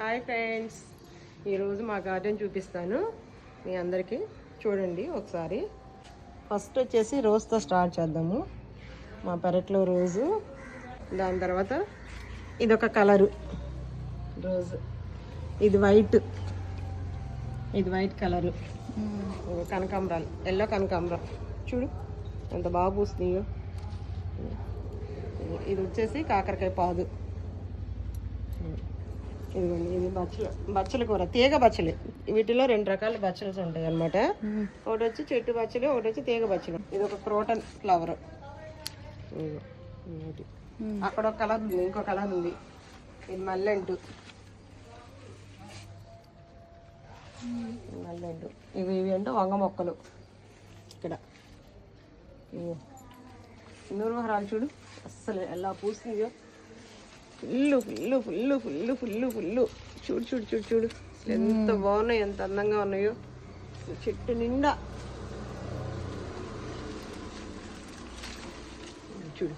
Hi friends, ఈరోజు మా garden చూపిస్తాను మీ అందరికీ. చూడండి ఒకసారి. ఫస్ట్ వచ్చేసి రోజ్తో స్టార్ట్ చేద్దాము. మా పెరట్లో రోజు, దాని తర్వాత ఇదొక కలరు రోజు, ఇది వైట్ కలరు, కనకాంబరాలు, ఎల్లో కనకాంబరం చూడు ఎంత బాగా పూస్తున్నాయో. ఇది వచ్చేసి కాకరకాయ పాదు. ఇదిగోండి, ఇది బచ్చల కూర, తీగ బచ్చలి. వీటిలో 2 రకాల బచ్చల్స్ ఉంటాయి అన్నమాట. ఒకటి వచ్చి చెట్టు బచ్చలి, ఒకటి వచ్చి తీగ బచ్చలి. ఇది ఒక క్రోటన్ ఫ్లవర్. అక్కడ ఒక కలర్ ఉంది, ఇంకో కలర్ ఉంది. ఇది మల్లెంటు. ఇవి అంటే వంగ మొక్కలు. ఇక్కడ నూరుమహరాలు చూడు, అస్సలు ఎలా పూస్తుందో. ఫుల్లు చూడు చూడు చూడు చూడు, ఎంత బాగున్నాయి, ఎంత అందంగా ఉన్నాయో. చెట్టు నిండా చూడు.